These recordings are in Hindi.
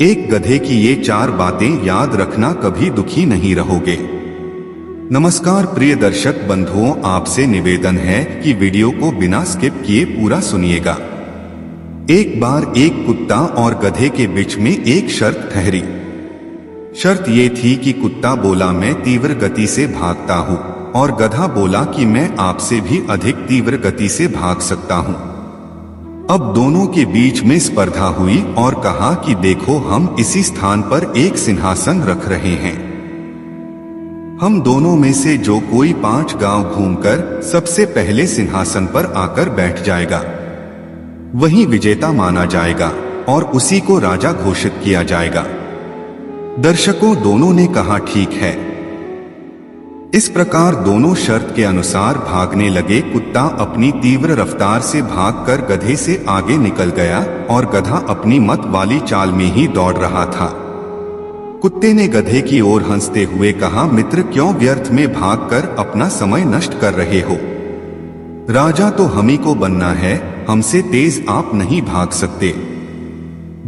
एक गधे की ये 4 बातें याद रखना, कभी दुखी नहीं रहोगे। नमस्कार प्रिय दर्शक बंधुओं, आपसे निवेदन है कि वीडियो को बिना स्किप किए पूरा सुनिएगा। एक बार एक कुत्ता और गधे के बीच में एक शर्त ठहरी। शर्त ये थी कि कुत्ता बोला मैं तीव्र गति से भागता हूँ और गधा बोला कि मैं आपसे भी अधिक तीव्र गति से भाग सकता हूँ। अब दोनों के बीच में स्पर्धा हुई और कहा कि देखो, हम इसी स्थान पर एक सिंहासन रख रहे हैं। हम दोनों में से जो कोई 5 गांव घूमकर सबसे पहले सिंहासन पर आकर बैठ जाएगा, वही विजेता माना जाएगा और उसी को राजा घोषित किया जाएगा। दर्शकों दोनों ने कहा ठीक है। इस प्रकार दोनों शर्त के अनुसार भागने लगे। कुत्ता अपनी तीव्र रफ्तार से भागकर गधे से आगे निकल गया और गधा अपनी मत वाली चाल में ही दौड़ रहा था। कुत्ते ने गधे की ओर हंसते हुए कहा, मित्र, क्यों व्यर्थ में भागकर अपना समय नष्ट कर रहे हो? राजा तो हमी को बनना है, हमसे तेज आप नहीं भाग सकते।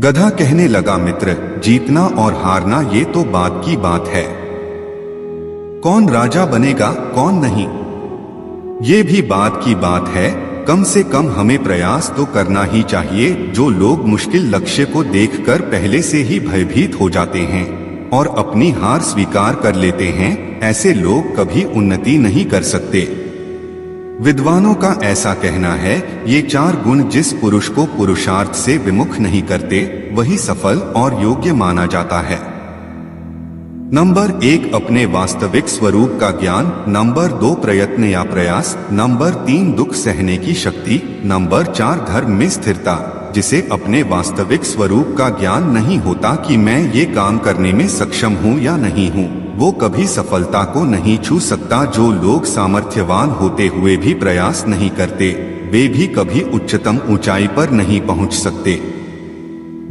गधा कहने लगा, मित्र, जीतना और हारना ये तो बात की बात है। कौन राजा बनेगा कौन नहीं, ये भी बात की बात है। कम से कम हमें प्रयास तो करना ही चाहिए। जो लोग मुश्किल लक्ष्य को देखकर पहले से ही भयभीत हो जाते हैं और अपनी हार स्वीकार कर लेते हैं, ऐसे लोग कभी उन्नति नहीं कर सकते। विद्वानों का ऐसा कहना है, ये 4 गुण जिस पुरुष को पुरुषार्थ से विमुख नहीं करते, वही सफल और योग्य माना जाता है। नंबर 1, अपने वास्तविक स्वरूप का ज्ञान। नंबर 2, प्रयत्न या प्रयास। नंबर 3, दुख सहने की शक्ति। नंबर 4, धर्म में स्थिरता। जिसे अपने वास्तविक स्वरूप का ज्ञान नहीं होता कि मैं ये काम करने में सक्षम हूँ या नहीं हूँ, वो कभी सफलता को नहीं छू सकता। जो लोग सामर्थ्यवान होते हुए भी प्रयास नहीं करते, वे भी कभी उच्चतम ऊंचाई पर नहीं पहुंच सकते।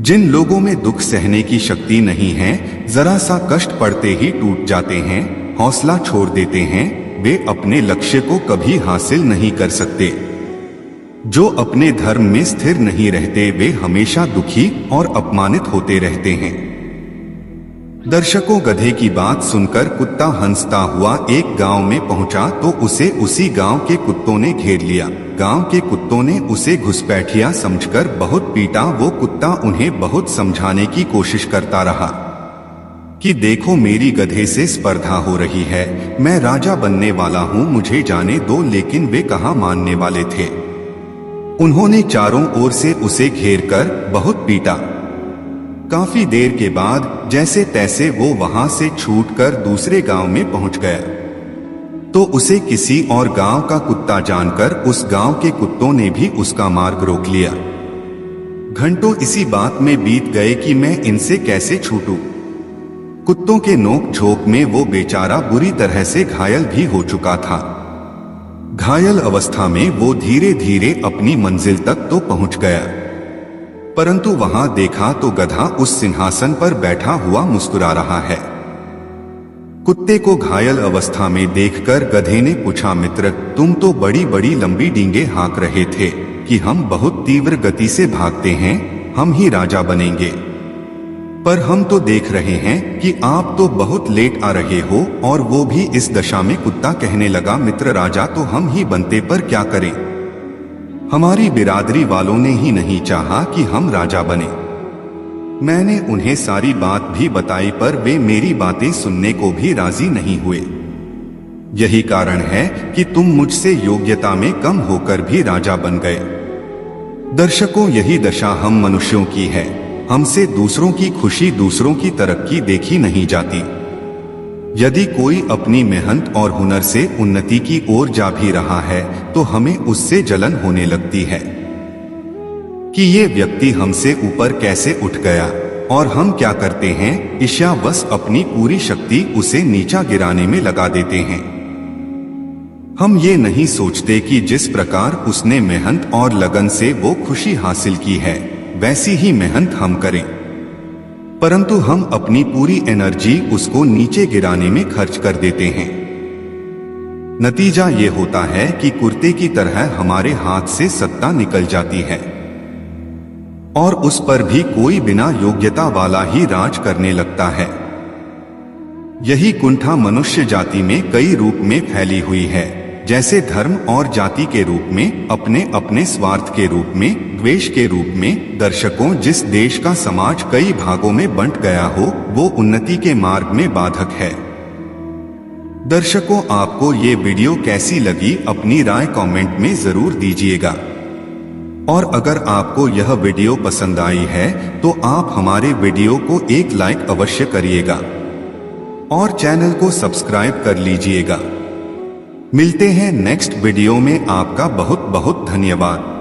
जिन लोगों में दुख सहने की शक्ति नहीं है, जरा सा कष्ट पड़ते ही टूट जाते हैं, हौसला छोड़ देते हैं, वे अपने लक्ष्य को कभी हासिल नहीं कर सकते। जो अपने धर्म में स्थिर नहीं रहते, वे हमेशा दुखी और अपमानित होते रहते हैं। दर्शकों, गधे की बात सुनकर कुत्ता हंसता हुआ एक गांव में पहुंचा तो उसे उसी गांव के कुत्तों ने घेर लिया। गांव के कुत्तों ने उसे घुसपैठिया समझकर बहुत पीटा। वो कुत्ता उन्हें बहुत समझाने की कोशिश करता रहा कि देखो, मेरी गधे से स्पर्धा हो रही है, मैं राजा बनने वाला हूँ, मुझे जाने दो। लेकिन वे कहाँ मानने वाले थे। उन्होंने चारों ओर से उसे घेरकर बहुत पीटा। काफी देर के बाद जैसे तैसे वो वहां से छूटकर दूसरे गांव में पहुंच गया तो उसे किसी और गांव का कुत्ता जानकर उस गांव के कुत्तों ने भी उसका मार्ग रोक लिया। घंटों इसी बात में बीत गए कि मैं इनसे कैसे छूटूं। कुत्तों के नोक झोंक में वो बेचारा बुरी तरह से घायल भी हो चुका था। घायल अवस्था में वो धीरे धीरे अपनी मंजिल तक तो पहुंच गया, परंतु वहां देखा तो गधा उस सिंहासन पर बैठा हुआ मुस्कुरा रहा है। कुत्ते को घायल अवस्था में देखकर गधे ने पूछा, मित्र, तुम तो बड़ी बड़ी लंबी डींगे हाँक रहे थे कि हम बहुत तीव्र गति से भागते हैं, हम ही राजा बनेंगे। पर हम तो देख रहे हैं कि आप तो बहुत लेट आ रहे हो, और वो भी इस दशा में। कुत्ता कहने लगा, मित्र, राजा तो हम ही बनते, पर क्या करें, हमारी बिरादरी वालों ने ही नहीं चाहा कि हम राजा बने। मैंने उन्हें सारी बात भी बताई, पर वे मेरी बातें सुनने को भी राजी नहीं हुए। यही कारण है कि तुम मुझसे योग्यता में कम होकर भी राजा बन गए। दर्शकों, यही दशा हम मनुष्यों की है। हमसे दूसरों की खुशी, दूसरों की तरक्की देखी नहीं जाती। यदि कोई अपनी मेहनत और हुनर से उन्नति की ओर जा भी रहा है तो हमें उससे जलन होने लगती है कि ये व्यक्ति हमसे ऊपर कैसे उठ गया। और हम क्या करते हैं, ईर्ष्यावश अपनी पूरी शक्ति उसे नीचा गिराने में लगा देते हैं। हम ये नहीं सोचते कि जिस प्रकार उसने मेहनत और लगन से वो खुशी हासिल की है, वैसी ही मेहनत हम करें, परंतु हम अपनी पूरी एनर्जी उसको नीचे गिराने में खर्च कर देते हैं। नतीजा ये होता है कि कुर्ते की तरह हमारे हाथ से सत्ता निकल जाती है। और उस पर भी कोई बिना योग्यता वाला ही राज करने लगता है। यही कुंठा मनुष्य जाति में कई रूप में फैली हुई है, जैसे धर्म और जाति के रूप में, अपने अपने स्वार्थ के रूप में, द्वेष के रूप में। दर्शकों, जिस देश का समाज कई भागों में बंट गया हो, वो उन्नति के मार्ग में बाधक है। दर्शकों, आपको ये वीडियो कैसी लगी, अपनी राय कमेंट में जरूर दीजिएगा। और अगर आपको यह वीडियो पसंद आई है तो आप हमारे वीडियो को एक लाइक अवश्य करिएगा और चैनल को सब्सक्राइब कर लीजिएगा। मिलते हैं नेक्स्ट वीडियो में। आपका बहुत बहुत धन्यवाद।